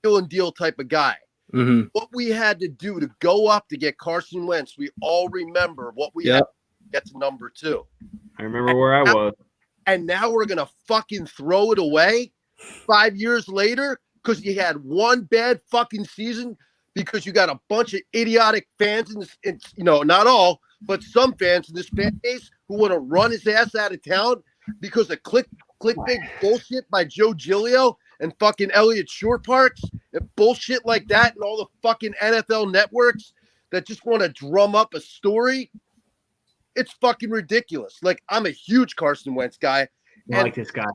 deal and deal type of guy. Mm-hmm. What we had to do to go up to get Carson Wentz, we all remember what we had to get to number 2. I remember where I was. And now we're going to fucking throw it away 5 years later because you had one bad fucking season because you got a bunch of idiotic fans in this, not all, but some fans in this fan base who want to run his ass out of town because of clickbait bullshit by Joe Giglio and fucking Elliot Shorr-Parks and bullshit like that and all the fucking NFL networks that just want to drum up a story. It's fucking ridiculous. Like, I'm a huge Carson Wentz guy. I like this guy.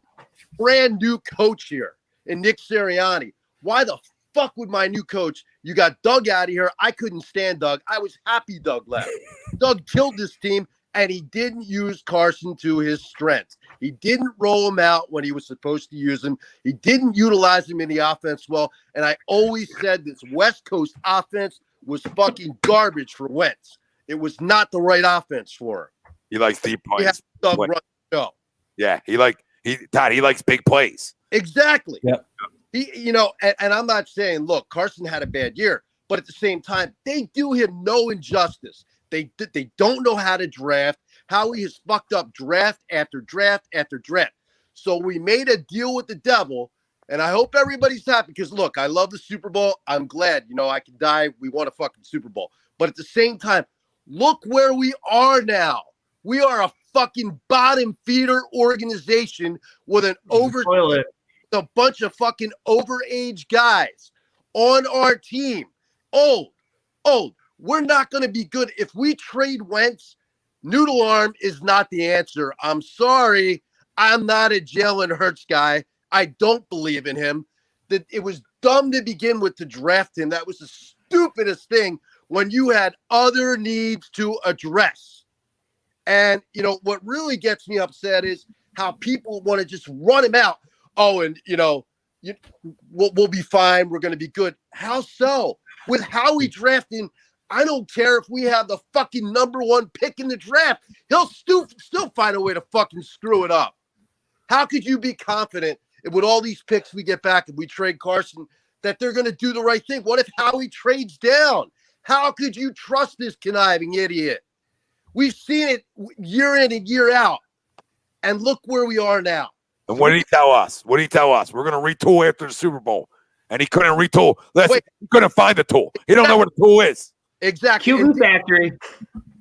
Brand new coach here in Nick Sirianni. Why the fuck would my new coach? You got Doug out of here. I couldn't stand Doug. I was happy Doug left. Doug killed this team, and he didn't use Carson to his strengths. He didn't roll him out when he was supposed to use him. He didn't utilize him in the offense well. And I always said this West Coast offense was fucking garbage for Wentz. It was not the right offense for him. He likes deep points. He has Doug run the show. Yeah, he likes big plays. Exactly. Yep. And I'm not saying, look, Carson had a bad year, but at the same time, they do him no injustice. They don't know how to draft. Howie has fucked up draft after draft after draft. So we made a deal with the devil, and I hope everybody's happy because, look, I love the Super Bowl. I'm glad, I can die. We won a fucking Super Bowl. But at the same time, look where we are now. We are a fucking bottom feeder organization with a bunch of fucking overage guys on our team. Old. We're not going to be good. If we trade Wentz, noodle arm is not the answer. I'm sorry. I'm not a Jalen Hurts guy. I don't believe in him. That it was dumb to begin with to draft him. That was the stupidest thing when you had other needs to address. And, what really gets me upset is how people want to just run him out. Oh, and, we'll be fine. We're going to be good. How so? With Howie drafting, I don't care if we have the fucking number 1 pick in the draft. He'll still find a way to fucking screw it up. How could you be confident with all these picks we get back if we trade Carson that they're going to do the right thing? What if Howie trades down? How could you trust this conniving idiot? We've seen it year in and year out. And look where we are now. And what did he tell us? We're going to retool after the Super Bowl. And he couldn't retool. Listen, he couldn't find the tool. He don't know what the tool is. Exactly. Cuban factory.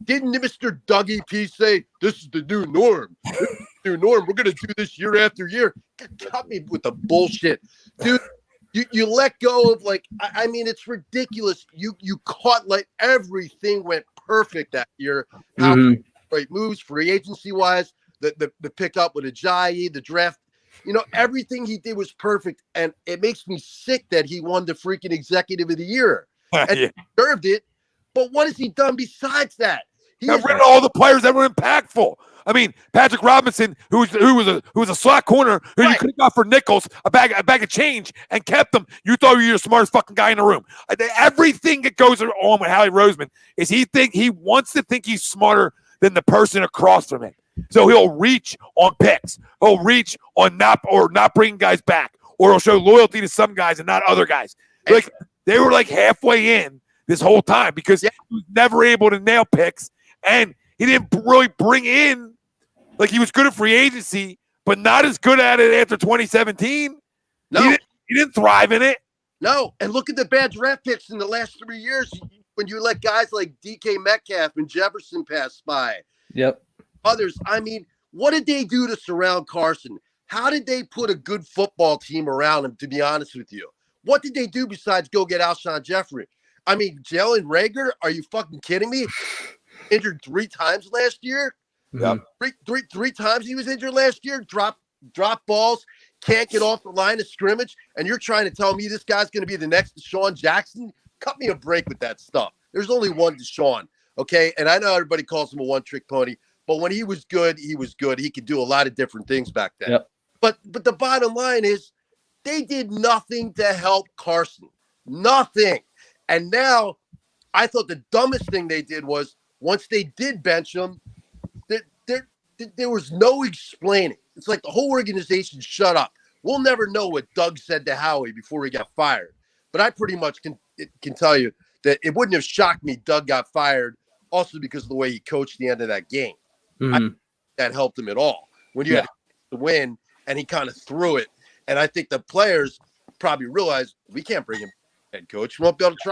Didn't Mr. Dougie P say, this is the new norm? This is the new norm. We're going to do this year after year. Cut me with the bullshit. Dude, you let go of, it's ridiculous. You caught, everything went perfect that year. How right moves, free agency-wise, the pickup with Ajayi, the draft. Everything he did was perfect, and it makes me sick that he won the freaking Executive of the Year. And he deserved it, but what has he done besides that? He got rid of all the players that were impactful. I mean, Patrick Robinson, who was a slot corner, who you could have got for nickels, a bag of change, and kept them. You thought you were the smartest fucking guy in the room. Everything that goes on with Howie Roseman is he wants to think he's smarter than the person across from him. So he'll reach on picks. He'll reach on not bringing guys back, or he'll show loyalty to some guys and not other guys. They were halfway in this whole time because he was never able to nail picks, and he didn't really bring in. He was good at free agency, but not as good at it after 2017. No. He didn't thrive in it. No. And look at the bad draft picks in the last 3 years when you let guys like DK Metcalf and Jefferson pass by. Yep. Others. What did they do to surround Carson? How did they put a good football team around him, to be honest with you? What did they do besides go get Alshon Jeffrey? Jalen Reagor, are you fucking kidding me? Injured 3 times last year? Yeah. Three times he was injured last year. Drop balls, can't get off the line of scrimmage, and you're trying to tell me this guy's going to be the next Deshaun Jackson? Cut me a break with that stuff. There's only one Deshaun, okay? And I know everybody calls him a one-trick pony, but when he was good, he was good. He could do a lot of different things back then. Yep. But the bottom line is they did nothing to help Carson. Nothing. And now I thought the dumbest thing they did was once they did bench him, there was no explaining. It's like the whole organization shut up. We'll never know what Doug said to Howie before he got fired. But I pretty much can tell you that it wouldn't have shocked me Doug got fired also because of the way he coached the end of that game. That helped him at all. When you had to win and he kind of threw it. And I think the players probably realized we can't bring him head coach. We won't be able to try.